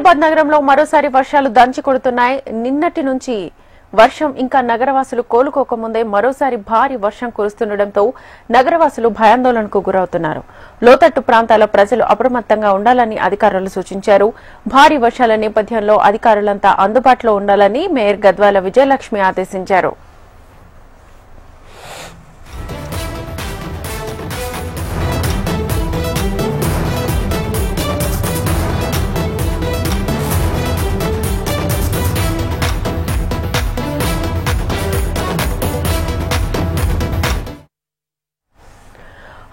హైదరాబాద్ నగరంలో మరోసారి వర్షాలు దంచి కొడుతున్నాయి. నిన్నటి నుంచి వర్షం ఇంకా నగరవాసులు కోలుకోకముందే మరోసారి భారీ వర్షం కురుస్తుండటంతో నగరవాసులు భయాందోళనకు గురవుతున్నారు. లోతట్టు ప్రాంతాల ప్రజలు అప్రమత్తంగా ఉండాలని అధికారులు సూచించారు. భారీ వర్షాల నేపథ్యంలో అధికారులంతా అందుబాటులో ఉండాలని మేయర్ గద్వాల విజయలక్ష్మి ఆదేశించారు.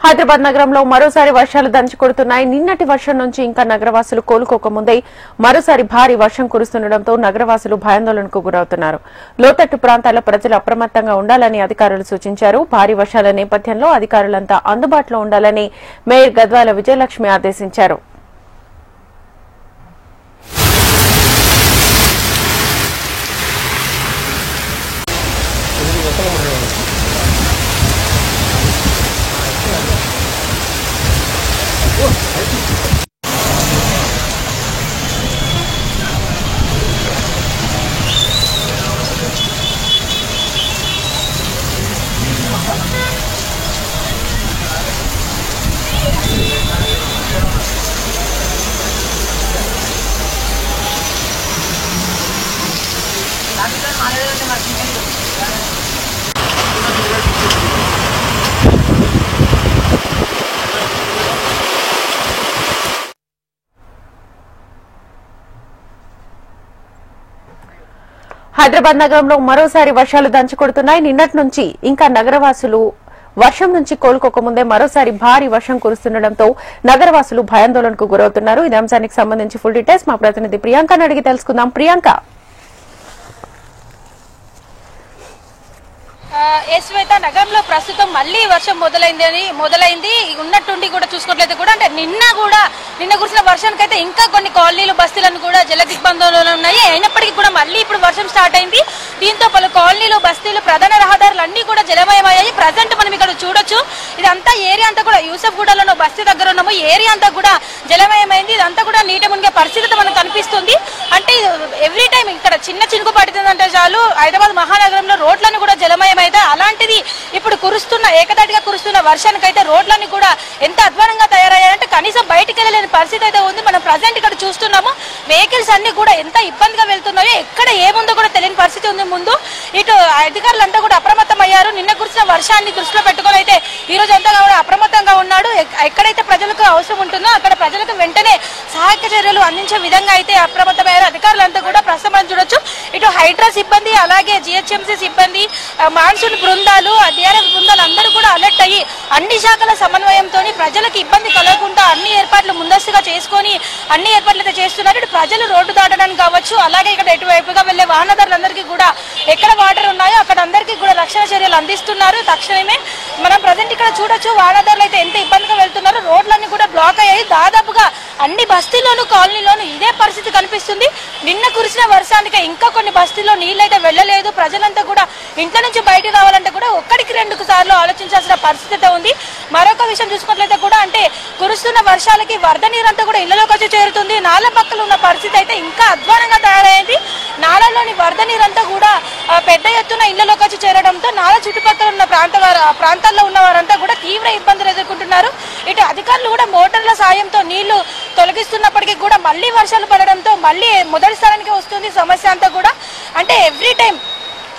హైదరాబాద్ నగరంలో మరోసారి వర్షాలు దంచి కొడుతున్నాయి. నిన్నటి వర్షం నుంచి ఇంకా నగరవాసులు కోలుకోకముందే మరోసారి భారీ వర్షం కురుస్తుండటంతో నగరవాసులు భయాందోళనకు గురవుతున్నారు. లోతట్టు ప్రాంతాల ప్రజలు అప్రమత్తంగా ఉండాలని అధికారులు సూచించారు. భారీ వర్షాల నేపథ్యంలో అధికారులంతా అందుబాటులో ఉండాలని మేయర్ గద్వాల విజయలక్ష్మి ఆదేశించారు. హైదరాబాద్ నగరంలో మరోసారి వర్షాలు దంచి కొడుతున్నాయి. నిన్నటి నుంచి ఇంకా నగరవాసులు వర్షం నుంచి కోలుకోకముందే మరోసారి భారీ వర్షం కురుస్తుండటంతో నగరవాసులు భయాందోళనకు గురవుతున్నారు. ఇదే అంశానికి సంబంధించి ఫుల్ డీటెయిల్స్ మా ప్రతినిధి ప్రియాంకను అడిగి తెలుసుకుందాం. ప్రియాంక, శ్వేత, నగరంలో ప్రస్తుతం మళ్లీ వర్షం మొదలైంది. ఉన్నట్టుండి కూడా చూసుకోవట్లేదు కూడా అంటే నిన్న కురిసిన వర్షానికైతే ఇంకా కొన్ని కాలనీలు బస్తీలను కూడా జల దిగ్బంధంలో ఉన్నాయి. అయినప్పటికీ కూడా మళ్ళీ ఇప్పుడు వర్షం స్టార్ట్ అయింది. దీంతో పలు కాలనీలు బస్తీలు ప్రధాన రహదారులు అన్ని కూడా జలమయమయ్యాయి. ప్రజెంట్ మనం ఇక్కడ చూడొచ్చు, ఇదంతా ఏరియా అంతా కూడా యూసఫ్ గూడలో బస్తీ దగ్గర ఉన్నాము. ఏరియా అంతా కూడా జలమయమైంది. ఇదంతా కూడా నీట మునిగే పరిస్థితి మనకు కనిపిస్తుంది. అంటే ఎవ్రీ టైం ఇక్కడ చిన్న చినుకు పడుతుందంటే చాలు హైదరాబాద్ మహానగరంలో రోడ్లను కూడా జలమయమైతే, అలాంటిది ఇప్పుడు ఏకదాటిగా కురుస్తున్న వర్షానికైతే రోడ్లన్నీ కూడా ఎంత అధ్వానంగా తయారయ్యాయంటే కనీసం బయటికి వెళ్ళలేని పరిస్థితి అయితే ఉంది. మనం ప్రజెంట్ ఇక్కడ చూస్తున్నాము, వెహికల్స్ అన్ని కూడా ఎంత ఇబ్బందిగా వెళ్తున్నాయో, ఎక్కడ ఏముందో కూడా తెలియని పరిస్థితి ఉంది. ముందు ఇటు అధికారులంతా కూడా అప్రమత్తం అయ్యారు. నిన్న కురిసిన వర్షాన్ని దృష్టిలో పెట్టుకొని అయితే ఈ రోజు అంతా కూడా అప్రమత్తంగా ఉన్నాడు. ఎక్కడైతే ప్రజలకు అవసరం ఉంటుందో అక్కడ ప్రజలకు వెంటనే సహాయక చర్యలు అందించే విధంగా అయితే అప్రమత్తమయ్యారు అధికారులంతా కూడా. ప్రస్తుతం చూడొచ్చు, ఇటు హైడ్రా సిబ్బంది, అలాగే జిహెచ్ఎంసీ సిబ్బంది, మాన్సూన్ బృందాలు, డిఆర్ఎఫ్ బృందాలు అందరూ కూడా అలర్ట్ అయ్యి అన్ని శాఖల సమన్వయంతో ప్రజలకు ఇబ్బంది కలగకుండా అన్ని ఏర్పాట్లు ముందస్తుగా చేసుకొని అన్ని ఏర్పాట్లు అయితే చేస్తున్నారు. ఇటు ప్రజలు రోడ్డు దాటడానికి కావచ్చు, అలాగే ఇక్కడ ఎటువైపుగా వెళ్లే వాహనదారులందరికీ కూడా ఎక్కడ వాటర్ ఉన్నాయో అక్కడ అందరికీ కూడా రక్షణ చర్యలు అందిస్తున్నారు. తక్షణమే మనం ప్రజెంట్ ఇక్కడ చూడొచ్చు, వాహనదారులు అయితే ఎంత ఇబ్బందిగా వెళ్తున్నారు. రోడ్లన్నీ కూడా బ్లాక్ అయ్యాయి. దాదాపుగా అన్ని బస్తీల్లోనూ కాలనీలోనూ ఇదే పరిస్థితి కనిపిస్తుంది. నిన్న కురిసిన వర్షానికి ఇంకా కొన్ని బస్తీల్లో నీళ్ళైతే వెళ్లలేదు. ప్రజలంతా కూడా ఇంట్లో నుంచి బయటకు రావాలంటే కూడా ఒక్కడికి 2 సార్లు ఆలోచించాల్సిన పరిస్థితి ఉంది. మరొక విషయం చూసుకున్నట్లయితే కూడా అంటే కురుస్తున్న వర్షాలకి వరద నీరంతా కూడా ఇళ్లలోకి వచ్చి చేరుతుంది. నాల పక్కన ఉన్న పరిస్థితి అయితే ఇంకా అధ్వానంగా తయారైంది. నాలలోని వరద నీరంతా కూడా పెద్ద ఎత్తున ఇళ్లలోకి వచ్చి చేరడంతో నాల చుట్టుపక్కల ఉన్న ప్రాంతాల్లో ఉన్న వారంతా కూడా తీవ్ర ఇబ్బందులు ఎదుర్కొంటున్నారు. ఇటు అధికారులు కూడా మోటార్ల సాయంతో నీళ్లు తొలగిస్తున్నప్పటికీ కూడా మళ్లీ వర్షాలు పడడంతో మళ్లీ మొదటి స్థానానికి వస్తుంది సమస్య అంతా కూడా. అంటే ఎవ్రీ టైం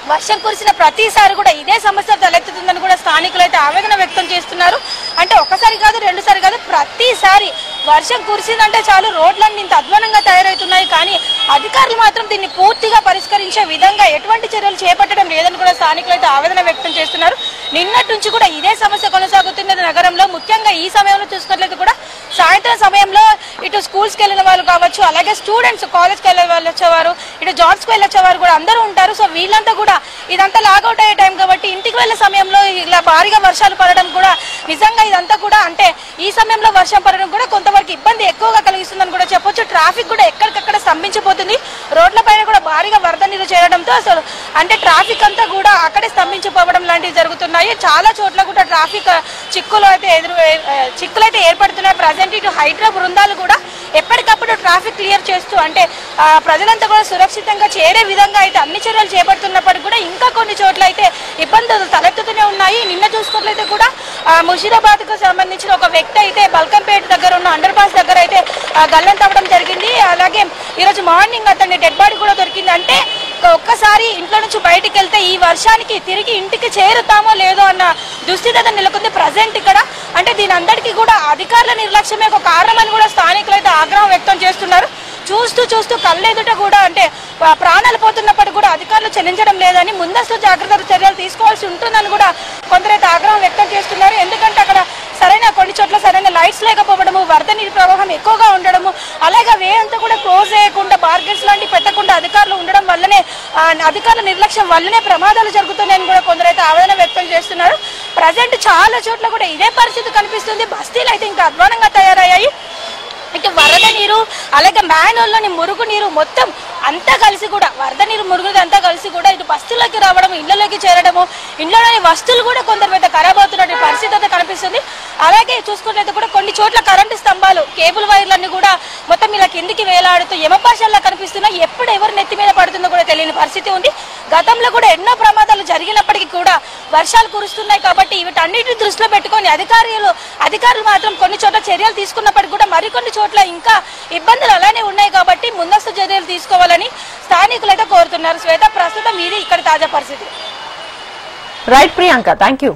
వర్షం కురిసిన ప్రతిసారి కూడా ఇదే సమస్య తలెత్తుతుందని కూడా స్థానికులు అయితే ఆవేదన వ్యక్తం చేస్తున్నారు. అంటే ఒకసారి కాదు, 2 సార్లు కాదు, ప్రతిసారి వర్షం కురిసిందంటే చాలు రోడ్లన్నీ ఇంత అధ్వానంగా తయారవుతున్నాయి. కానీ అధికారులు మాత్రం దీన్ని పూర్తిగా పరిష్కరించే విధంగా ఎటువంటి చర్యలు చేపట్టడం లేదని కూడా స్థానికులు అయితే ఆవేదన వ్యక్తం చేస్తున్నారు. నిన్నటి నుంచి కూడా ఇదే సమస్య కొనసాగుతున్నది నగరంలో. ముఖ్యంగా ఈ సమయంలో చూసుకున్నట్లయితే కూడా సాయంత్రం సమయంలో ఇటు స్కూల్స్కి వెళ్ళిన వాళ్ళు కావచ్చు, అలాగే స్టూడెంట్స్ కాలేజ్కి వెళ్ళొచ్చేవారు, ఇటు జాబ్స్కి వెళ్ళొచ్చేవారు కూడా అందరూ ఉంటారు. సో వీళ్ళంతా కూడా ఇదంతా లాగౌట్ అయ్యే టైం కాబట్టి ఇంటికి వెళ్లే సమయంలో ఇలా భారీగా వర్షాలు పడడం కూడా నిజంగా ఇదంతా కూడా అంటే ఈ సమయంలో వర్షం పడడం కూడా కొంతవరకు ఇబ్బంది ఎక్కువగా కలిగిస్తుందని కూడా చెప్పొచ్చు. ట్రాఫిక్ కూడా ఎక్కడికక్కడ స్తంభించిపోతుంది. రోడ్లపైన కూడా భారీగా వరద నీరు చేరడంతో అసలు అంటే ట్రాఫిక్ అంతా కూడా అక్కడే స్తంభించిపోవడం లాంటివి జరుగుతున్నాయి. చాలా చోట్ల కూడా ట్రాఫిక్ చిక్కులైతే ఏర్పడుతున్నాయి. ప్రజెంట్ ఇటు హైడ్రా బృందాలు కూడా ఎప్పటికప్పుడు ట్రాఫిక్ క్లియర్ చేస్తూ అంటే ప్రజలంతా కూడా సురక్షితంగా చేరే విధంగా అయితే అన్ని చర్యలు చేపడుతున్నప్పటికీ కూడా ఇంకా కొన్ని చోట్ల అయితే ఇబ్బందులు తలెత్తుతూనే ఉన్నాయి. నిన్న చూసుకున్నట్లయితే కూడా ముషీదాబాద్ కు సంబంధించిన ఒక వ్యక్తి అయితే బల్కంపేట దగ్గర ఉన్న అండర్ పాస్ దగ్గర అయితే గల్లం తవ్వడం జరిగింది. అలాగే ఈరోజు మార్నింగ్ అతని డెడ్ బాడీ కూడా దొరికింది. అంటే ఒక్కసారి ఇంట్లో నుంచి బయటికి వెళ్తే ఈ వర్షానికి తిరిగి ఇంటికి చేరుతామో లేదో అన్న దుస్థితి నెలకొంది ప్రజెంట్ ఇక్కడ. అంటే దీని అందరికీ కూడా అధికారుల నిర్లక్ష్యమే ఒక కారణం అని కూడా స్థానికులు అయితే ఆగ్రహం వ్యక్తం చేస్తున్నారు. చూస్తూ కళ్ళెదుట కూడా అంటే ప్రాణాలు పోతున్నప్పటికీ కూడా అధికారులు చెల్లించడం లేదని ముందస్తు జాగ్రత్త చర్యలు తీసుకోవాల్సి ఉంటుందని కూడా కొందరైతే ఆగ్రహం వ్యక్తం చేస్తున్నారు. ఎందుకంటే అక్కడ కొన్ని చోట్ల సరైన లైట్స్ లేకపోవడము, వరద నీటి ప్రవాహం ఎక్కువగా ఉండడము, అలాగే వే అంతా కూడా క్లోజ్ చేయకుండా బార్గెట్స్ లాంటివి పెట్టకుండా అధికారులు ఉండడం వల్లనే అధికారుల నిర్లక్ష్యం వల్లనే ప్రమాదాలు జరుగుతున్నాయని కూడా కొందరైతే ఆవేదన వ్యక్తం చేస్తున్నారు. ప్రజెంట్ చాలా చోట్ల కూడా ఇదే పరిస్థితి కనిపిస్తుంది. బస్తీలు అయితే ఇంకా అధ్వానంగా తయారయ్యాయి. ఇటు వరద నీరు అలాగే మ్యాన్హోల్లోని మురుగు నీరు మొత్తం అంతా కలిసి కూడా వరద నీరు మురుగుది అంతా కలిసి కూడా ఇటు బస్తీల్లోకి రావడం, ఇళ్లలోకి చేరడము, ఇంట్లోని వస్తువులు కూడా కొందరు మీద ఖరాబ్ అవుతున్న పరిస్థితి అయితే కనిపిస్తుంది. అలాగే చూసుకున్నట్లయితే కూడా కొన్ని చోట్ల కరెంటు స్తంభాలు, కేబుల్ వైర్లన్నీ కూడా మొత్తం ఇలా కిందికి వేలాడుతూ యమపాశాల్లా కనిపిస్తున్నాయి. ఎప్పుడు ఎవరు నెత్తి మీద పడుతుందో కూడా తెలియని పరిస్థితి ఉంది. గతంలో కూడా ఎన్నో ప్రమాదాలు జరిగినప్పటికీ కూడా వర్షాలు కురుస్తున్నాయి కాబట్టి వీటన్నిటిని దృష్టిలో పెట్టుకొని అధికారులు మాత్రం కొన్ని చోట్ల చర్యలు తీసుకున్నప్పటికీ కూడా మరికొన్ని చోట్ల ఇంకా ఇబ్బందులు అలానే ఉన్నాయి కాబట్టి ముందస్తు చర్యలు తీసుకోవాలని స్థానికులు అయితే కోరుతున్నారు. శ్వేత, ప్రస్తుతం ఇది ఇక్కడ తాజా పరిస్థితి. Right Priyanka, thank you.